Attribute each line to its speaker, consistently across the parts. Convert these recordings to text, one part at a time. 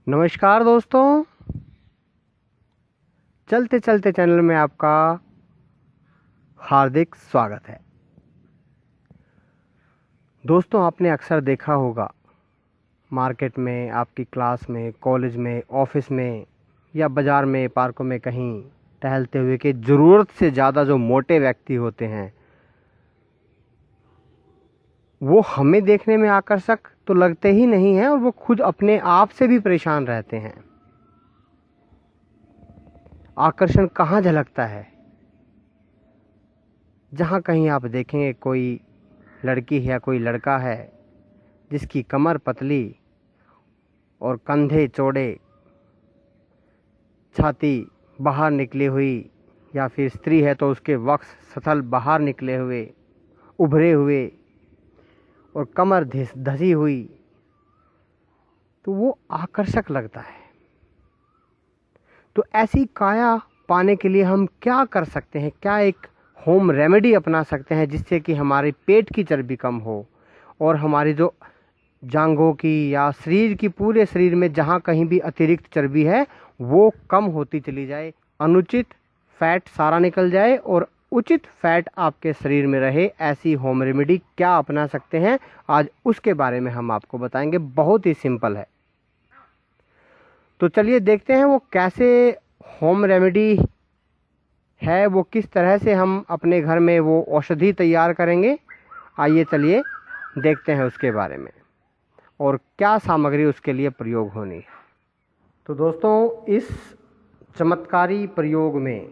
Speaker 1: नमस्कार दोस्तों, चलते चलते चैनल में आपका हार्दिक स्वागत है। दोस्तों, आपने अक्सर देखा होगा मार्केट में, आपकी क्लास में, कॉलेज में, ऑफिस में या बाज़ार में, पार्कों में कहीं टहलते हुए कि ज़रूरत से ज़्यादा जो मोटे व्यक्ति होते हैं वो हमें देखने में आकर्षक तो लगते ही नहीं हैं और वो खुद अपने आप से भी परेशान रहते हैं। आकर्षण कहाँ झलकता है? जहाँ कहीं आप देखेंगे कोई लड़की है या कोई लड़का है जिसकी कमर पतली और कंधे चौड़े, छाती बाहर निकली हुई, या फिर स्त्री है तो उसके वक्ष सथल बाहर निकले हुए, उभरे हुए और कमर धसी हुई, तो वो आकर्षक लगता है। तो ऐसी काया पाने के लिए हम क्या कर सकते हैं? क्या एक होम रेमेडी अपना सकते हैं जिससे कि हमारे पेट की चर्बी कम हो और हमारी जो जांघों की या शरीर की, पूरे शरीर में जहाँ कहीं भी अतिरिक्त चर्बी है वो कम होती चली जाए, अनुचित फैट सारा निकल जाए और उचित फैट आपके शरीर में रहे। ऐसी होम रेमेडी क्या अपना सकते हैं, आज उसके बारे में हम आपको बताएंगे। बहुत ही सिंपल है, तो चलिए देखते हैं वो कैसे होम रेमेडी है, वो किस तरह से हम अपने घर में वो औषधि तैयार करेंगे। आइए चलिए देखते हैं उसके बारे में और क्या सामग्री उसके लिए प्रयोग होनी है। तो दोस्तों, इस चमत्कारी प्रयोग में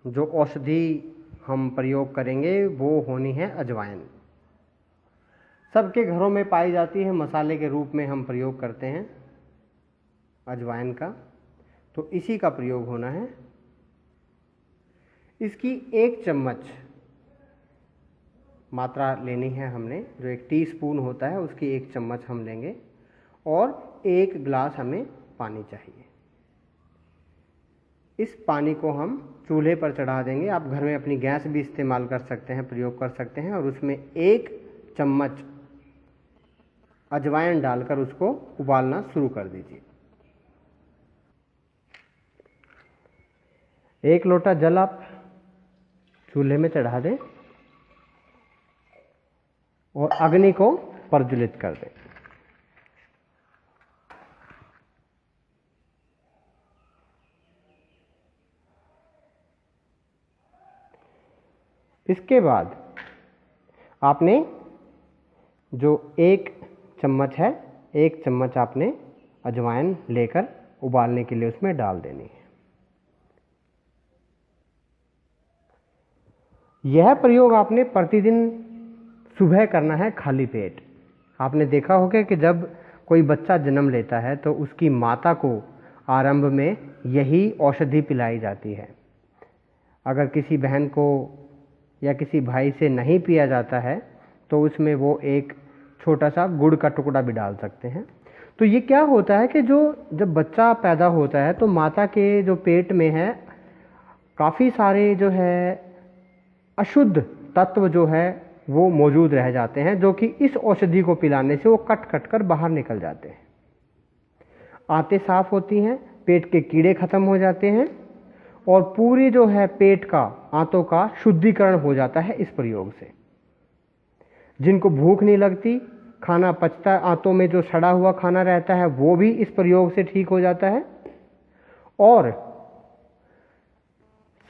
Speaker 1: जो औषधि हम प्रयोग करेंगे वो होनी है अजवाइन। सबके घरों में पाई जाती है, मसाले के रूप में हम प्रयोग करते हैं अजवाइन का, तो इसी का प्रयोग होना है। इसकी 1 चम्मच मात्रा लेनी है हमने, जो 1 टीस्पून होता है उसकी 1 चम्मच हम लेंगे और 1 गिलास हमें पानी चाहिए। इस पानी को हम चूल्हे पर चढ़ा देंगे। आप घर में अपनी गैस भी इस्तेमाल कर सकते हैं, प्रयोग कर सकते हैं, और उसमें 1 चम्मच अजवाइन डालकर उसको उबालना शुरू कर दीजिए। 1 लोटा जल आप चूल्हे में चढ़ा दें और अग्नि को प्रज्वलित कर दें। इसके बाद आपने जो 1 चम्मच है, 1 चम्मच आपने अजवाइन लेकर उबालने के लिए उसमें डाल देनी है। यह प्रयोग आपने प्रतिदिन सुबह करना है खाली पेट। आपने देखा होगा कि जब कोई बच्चा जन्म लेता है तो उसकी माता को आरंभ में यही औषधि पिलाई जाती है। अगर किसी बहन को या किसी भाई से नहीं पिया जाता है तो उसमें वो एक छोटा सा गुड़ का टुकड़ा भी डाल सकते हैं। तो ये क्या होता है कि जब बच्चा पैदा होता है तो माता के जो पेट में है काफ़ी सारे जो है अशुद्ध तत्व जो है वो मौजूद रह जाते हैं, जो कि इस औषधि को पिलाने से वो कट कट कर बाहर निकल जाते हैं। आंतें साफ होती हैं, पेट के कीड़े खत्म हो जाते हैं और पूरी जो है पेट का, आंतों का शुद्धिकरण हो जाता है इस प्रयोग से। जिनको भूख नहीं लगती, खाना पचता है, आंतों में जो सड़ा हुआ खाना रहता है वो भी इस प्रयोग से ठीक हो जाता है और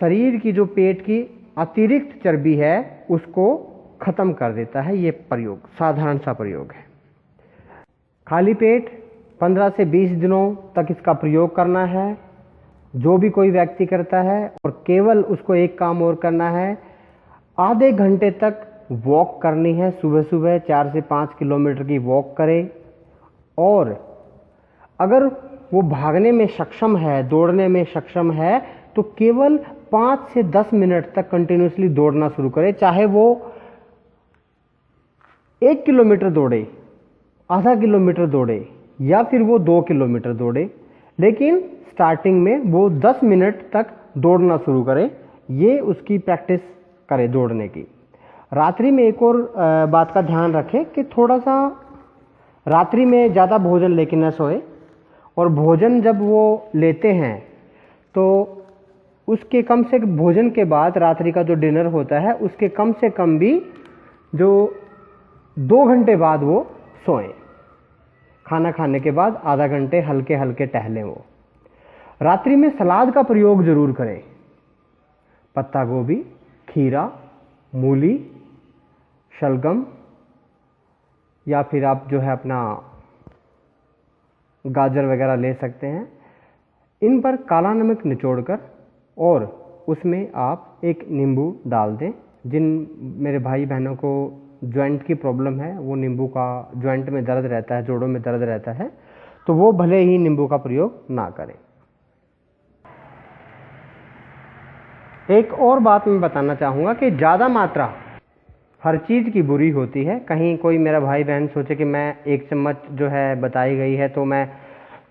Speaker 1: शरीर की जो पेट की अतिरिक्त चर्बी है उसको खत्म कर देता है। ये प्रयोग साधारण सा प्रयोग है। खाली पेट 15 से 20 दिनों तक इसका प्रयोग करना है, जो भी कोई व्यक्ति करता है। और केवल उसको एक काम और करना है, आधे घंटे तक वॉक करनी है। सुबह सुबह 4 से 5 किलोमीटर की वॉक करें और अगर वो भागने में सक्षम है, दौड़ने में सक्षम है, तो केवल 5 से 10 मिनट तक कंटिन्यूसली दौड़ना शुरू करें। चाहे वो 1 किलोमीटर दौड़े, आधा किलोमीटर दौड़े या फिर वो 2 किलोमीटर दौड़े, लेकिन स्टार्टिंग में वो 10 मिनट तक दौड़ना शुरू करे। ये उसकी प्रैक्टिस करे दौड़ने की। रात्रि में एक और बात का ध्यान रखें कि थोड़ा सा रात्रि में ज़्यादा भोजन लेके न सोए और भोजन जब वो लेते हैं तो उसके कम से भोजन के बाद रात्रि का जो डिनर होता है उसके कम से कम भी जो 2 घंटे बाद वो सोएं। खाना खाने के बाद आधा घंटे हल्के हल्के टहलें। वो रात्रि में सलाद का प्रयोग जरूर करें। पत्ता गोभी, खीरा, मूली, शलगम या फिर आप जो है अपना गाजर वगैरह ले सकते हैं। इन पर काला नमक निचोड़कर और उसमें आप एक नींबू डाल दें। जिन मेरे भाई बहनों को जॉइंट की प्रॉब्लम है, वो नींबू का जॉइंट में दर्द रहता है, जोड़ों में दर्द रहता है, तो वो भले ही नींबू का प्रयोग ना करें। एक और बात मैं बताना चाहूँगा कि ज़्यादा मात्रा हर चीज़ की बुरी होती है। कहीं कोई मेरा भाई बहन सोचे कि मैं 1 चम्मच जो है बताई गई है तो मैं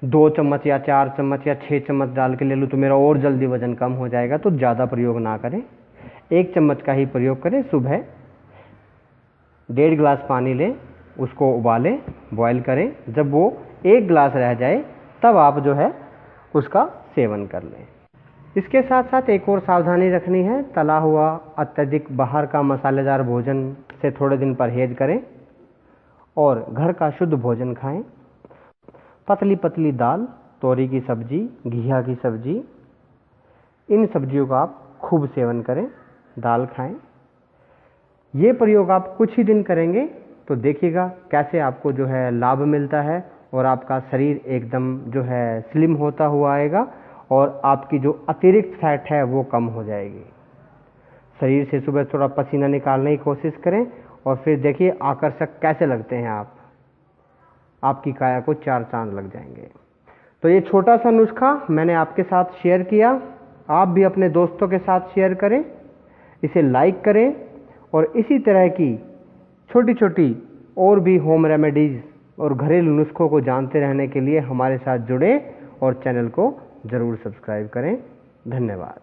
Speaker 1: 2 चम्मच या 4 चम्मच या 6 चम्मच डाल के ले लूँ तो मेरा और जल्दी वज़न कम हो जाएगा, तो ज़्यादा प्रयोग ना करें। 1 चम्मच का ही प्रयोग करें। सुबह 1.5 गिलास पानी लें, उसको उबालें, बॉयल करें। जब वो 1 गिलास रह जाए तब आप जो है उसका सेवन कर लें। इसके साथ साथ एक और सावधानी रखनी है, तला हुआ अत्यधिक बाहर का मसालेदार भोजन से थोड़े दिन परहेज करें और घर का शुद्ध भोजन खाएं। पतली पतली दाल, तोरी की सब्जी, घिया की सब्जी, इन सब्जियों का आप खूब सेवन करें, दाल खाएं। ये प्रयोग आप कुछ ही दिन करेंगे तो देखिएगा कैसे आपको जो है लाभ मिलता है और आपका शरीर एकदम जो है स्लिम होता हुआ आएगा और आपकी जो अतिरिक्त फैट है वो कम हो जाएगी। शरीर से सुबह थोड़ा पसीना निकालने की कोशिश करें और फिर देखिए आकर्षक कैसे लगते हैं आप। आपकी काया को 4 चांद लग जाएंगे। तो ये छोटा सा नुस्खा मैंने आपके साथ शेयर किया। आप भी अपने दोस्तों के साथ शेयर करें, इसे लाइक करें और इसी तरह की छोटी छोटी और भी होम रेमेडीज़ और घरेलू नुस्खों को जानते रहने के लिए हमारे साथ जुड़े और चैनल को ज़रूर सब्सक्राइब करें। धन्यवाद।